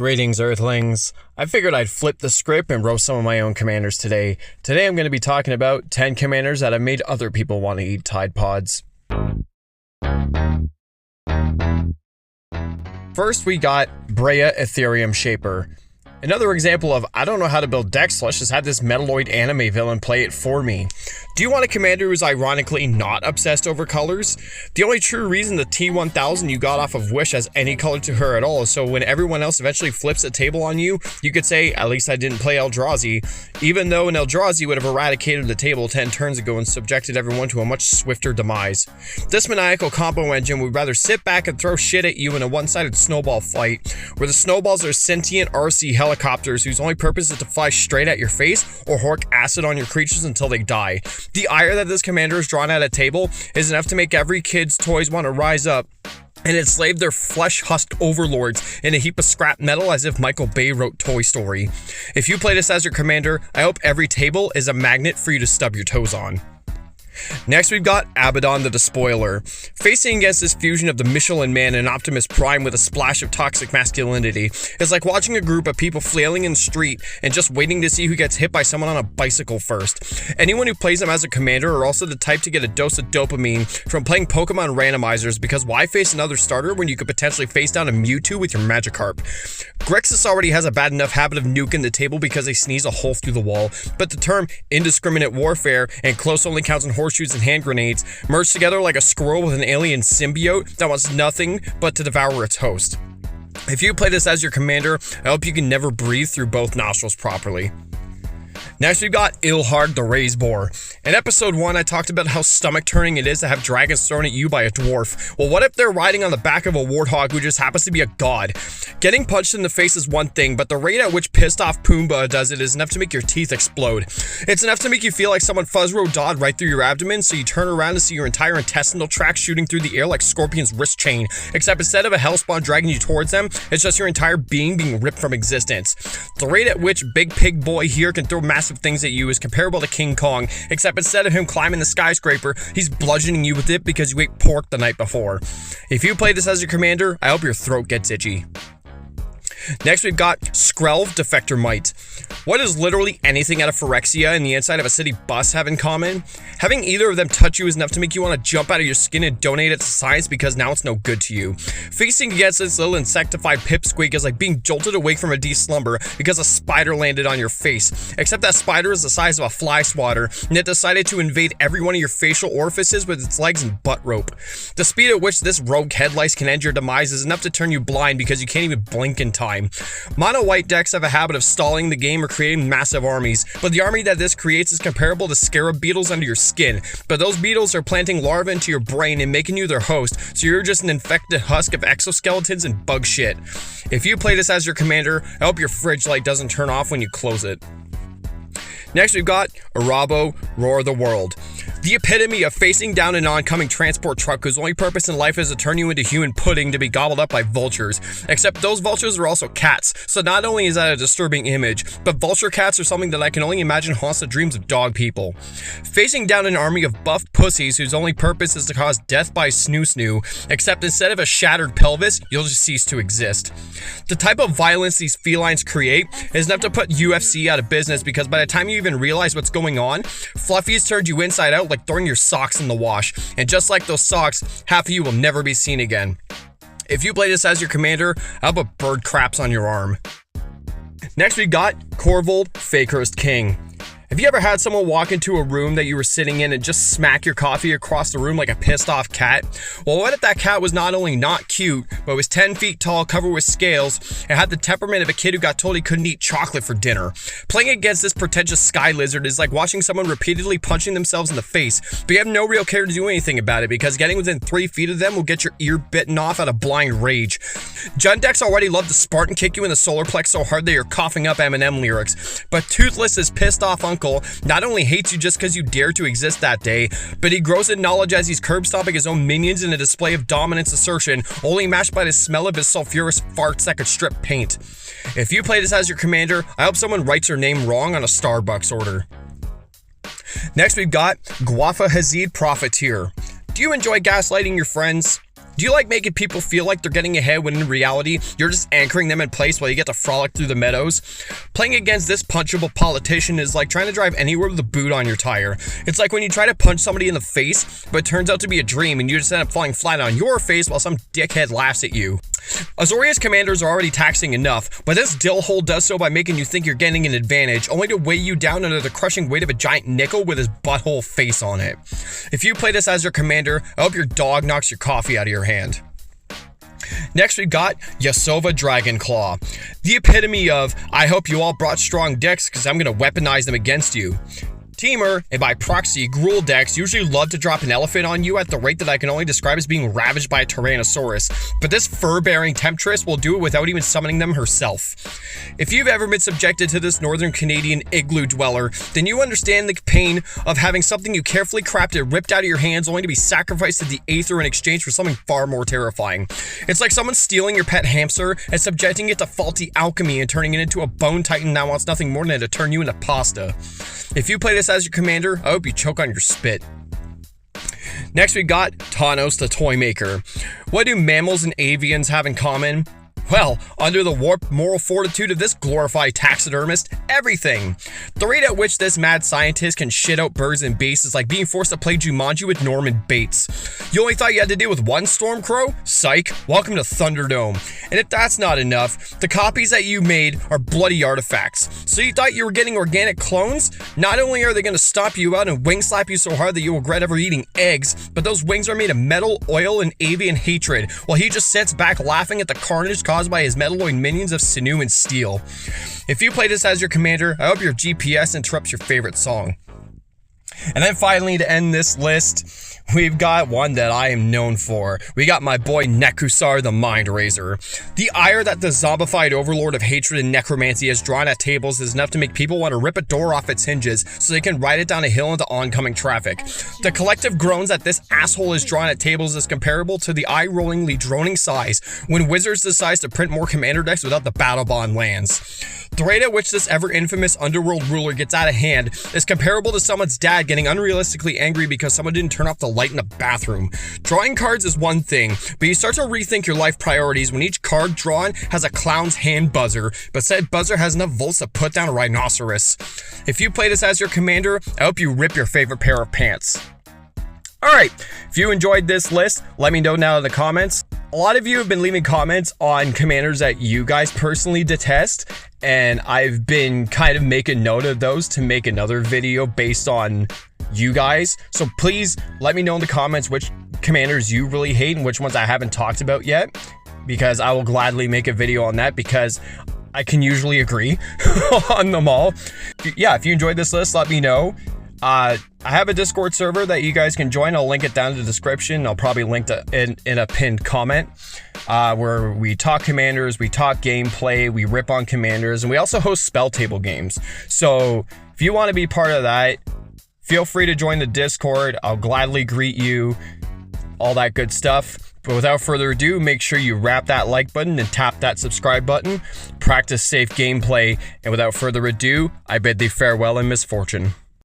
Greetings, Earthlings. I figured I'd flip the script and roast some of my own commanders today. Today I'm going to be talking about 10 commanders that have made other people want to eat Tide Pods. First, we got Breya Ethereum Shaper. Another example of I don't know how to build decks, let's just have this Metalloid anime villain play it for me. Do you want a commander who's ironically not obsessed over colors? The only true reason the T-1000 you got off of Wish has any color to her at all is so when everyone else eventually flips a table on you, you could say, at least I didn't play Eldrazi, even though an Eldrazi would have eradicated the table 10 turns ago and subjected everyone to a much swifter demise. This maniacal combo engine would rather sit back and throw shit at you in a one-sided snowball fight, where the snowballs are sentient RC helicopters whose only purpose is to fly straight at your face or hork acid on your creatures until they die. The ire that this commander is drawn at a table is enough to make every kid's toys want to rise up and enslave their flesh-husked overlords in a heap of scrap metal as if Michael Bay wrote Toy Story. If you play this as your commander, I hope every table is a magnet for you to stub your toes on. Next, we've got Abaddon the Despoiler. Facing against this fusion of the Michelin Man and Optimus Prime with a splash of toxic masculinity is like watching a group of people flailing in the street and just waiting to see who gets hit by someone on a bicycle first. Anyone who plays them as a commander are also the type to get a dose of dopamine from playing Pokemon randomizers, because why face another starter when you could potentially face down a Mewtwo with your Magikarp? Grixis already has a bad enough habit of nuking the table because they sneeze a hole through the wall, but the term indiscriminate warfare and close only counts in horseshoes and hand grenades merge together like a squirrel with an alien symbiote that wants nothing but to devour its host. If you play this as your commander, I hope you can never breathe through both nostrils properly. Next, we've got Ilharg the Raised Boar. In episode 1, I talked about how stomach-turning it is to have dragons thrown at you by a dwarf. Well, what if they're riding on the back of a warthog who just happens to be a god? Getting punched in the face is one thing, but the rate at which pissed off Pumbaa does it is enough to make your teeth explode. It's enough to make you feel like someone Fuzzro dawed right through your abdomen, so you turn around to see your entire intestinal tract shooting through the air like Scorpion's wrist chain, except instead of a hellspawn dragging you towards them, it's just your entire being being ripped from existence. The rate at which Big Pig Boy here can throw massive things at you is comparable to King Kong, except instead of him climbing the skyscraper, he's bludgeoning you with it because you ate pork the night before. If you play this as your commander, I hope your throat gets itchy. Next, we've got Skrelv Defector Might. What does literally anything out of Phyrexia and the inside of a city bus have in common? Having either of them touch you is enough to make you want to jump out of your skin and donate it to science because now it's no good to you. Facing against this little insectified pipsqueak is like being jolted awake from a deep slumber because a spider landed on your face. Except that spider is the size of a fly swatter, and it decided to invade every one of your facial orifices with its legs and butt rope. The speed at which this rogue head lice can end your demise is enough to turn you blind because you can't even blink in time. Mono white decks have a habit of stalling the game or creating massive armies, but the army that this creates is comparable to scarab beetles under your skin, but those beetles are planting larvae into your brain and making you their host, so you're just an infected husk of exoskeletons and bug shit. If you play this as your commander, I hope your fridge light doesn't turn off when you close it. Next, we've got Arabo, Roar the World. The epitome of facing down an oncoming transport truck whose only purpose in life is to turn you into human pudding to be gobbled up by vultures. Except those vultures are also cats, so not only is that a disturbing image, but vulture cats are something that I can only imagine haunts the dreams of dog people. Facing down an army of buff pussies whose only purpose is to cause death by snoo-snoo, except instead of a shattered pelvis, you'll just cease to exist. The type of violence these felines create is enough to put UFC out of business because by the time you even realize what's going on, Fluffy's turned you inside out like throwing your socks in the wash, and just like those socks, half of you will never be seen again. If you play this as your commander, I hope a bird craps on your arm. Next, we got Corvold Fakehurst King. Have you ever had someone walk into a room that you were sitting in and just smack your coffee across the room like a pissed off cat? Well, what if that cat was not only not cute, but was 10 feet tall, covered with scales, and had the temperament of a kid who got told he couldn't eat chocolate for dinner? Playing against this pretentious sky lizard is like watching someone repeatedly punching themselves in the face, but you have no real care to do anything about it because getting within 3 feet of them will get your ear bitten off out of blind rage. Jund decks already love to Spartan kick you in the solar plex so hard that you're coughing up Eminem lyrics, but Toothless's pissed off uncle not only hates you just because you dare to exist that day, but he grows in knowledge as he's curb stomping his own minions in a display of dominance assertion, only matched by the smell of his sulfurous farts that could strip paint. If you play this as your commander, I hope someone writes your name wrong on a Starbucks order. Next, we've got Guafa Hazid Profiteer. Do you enjoy gaslighting your friends? Do you like making people feel like they're getting ahead when in reality, you're just anchoring them in place while you get to frolic through the meadows? Playing against this punchable politician is like trying to drive anywhere with a boot on your tire. It's like when you try to punch somebody in the face, but it turns out to be a dream and you just end up falling flat on your face while some dickhead laughs at you. Azorius commanders are already taxing enough, but this dillhole does so by making you think you're getting an advantage, only to weigh you down under the crushing weight of a giant nickel with his butthole face on it. If you play this as your commander, I hope your dog knocks your coffee out of your hand. Next we got Yasova Dragonclaw, the epitome of, I hope you all brought strong decks because I'm going to weaponize them against you. Teamer, and by proxy, Gruul decks usually love to drop an elephant on you at the rate that I can only describe as being ravaged by a Tyrannosaurus, but this fur-bearing Temptress will do it without even summoning them herself. If you've ever been subjected to this northern Canadian igloo dweller, then you understand the pain of having something you carefully crafted ripped out of your hands only to be sacrificed to the aether in exchange for something far more terrifying. It's like someone stealing your pet hamster and subjecting it to faulty alchemy and turning it into a bone titan that wants nothing more than to turn you into pasta. If you play this as your commander, I hope you choke on your spit. Next we got Thanos the Toy Maker. What do mammals and avians have in common? Well, under the warped moral fortitude of this glorified taxidermist, everything. The rate at which this mad scientist can shit out birds and beasts is like being forced to play Jumanji with Norman Bates. You only thought you had to deal with one Stormcrow? Psych, welcome to Thunderdome. And if that's not enough, the copies that you made are bloody artifacts. So you thought you were getting organic clones? Not only are they going to stomp you out and wing slap you so hard that you will regret ever eating eggs, but those wings are made of metal, oil, and avian hatred, while he just sits back laughing at the carnage caused by his metalloid minions of sinew and steel. If you play this as your commander, I hope your GPS interrupts your favorite song. And then finally, to end this list, we've got one that I am known for. We got my boy Nekusar the Mindrazer. The ire that the zombified overlord of hatred and necromancy has drawn at tables is enough to make people want to rip a door off its hinges so they can ride it down a hill into oncoming traffic. The collective groans that this asshole is drawn at tables is comparable to the eye-rollingly droning sighs when Wizards decides to print more commander decks without the battle bond lands. The rate at which this ever-infamous underworld ruler gets out of hand is comparable to someone's dad getting unrealistically angry because someone didn't turn off the light in the bathroom. Drawing cards is one thing, but you start to rethink your life priorities when each card drawn has a clown's hand buzzer, but said buzzer has enough volts to put down a rhinoceros. If you play this as your commander, I hope you rip your favorite pair of pants. Alright, if you enjoyed this list, let me know down in the comments. A lot of you have been leaving comments on commanders that you guys personally detest, and I've been kind of making note of those to make another video based on you guys. So please let me know in the comments which commanders you really hate and which ones I haven't talked about yet, because I will gladly make a video on that because I can usually agree on them all. Yeah, if you enjoyed this list, let me know. I have a Discord server that you guys can join. I'll link it down in the description. I'll probably link to in a pinned comment where we talk commanders, we talk gameplay, we rip on commanders, and we also host spell table games. So if you want to be part of that, feel free to join the Discord. I'll gladly greet you, all that good stuff. But without further ado, make sure you rap that like button and tap that subscribe button. Practice safe gameplay, and without further ado, I bid thee farewell and misfortune.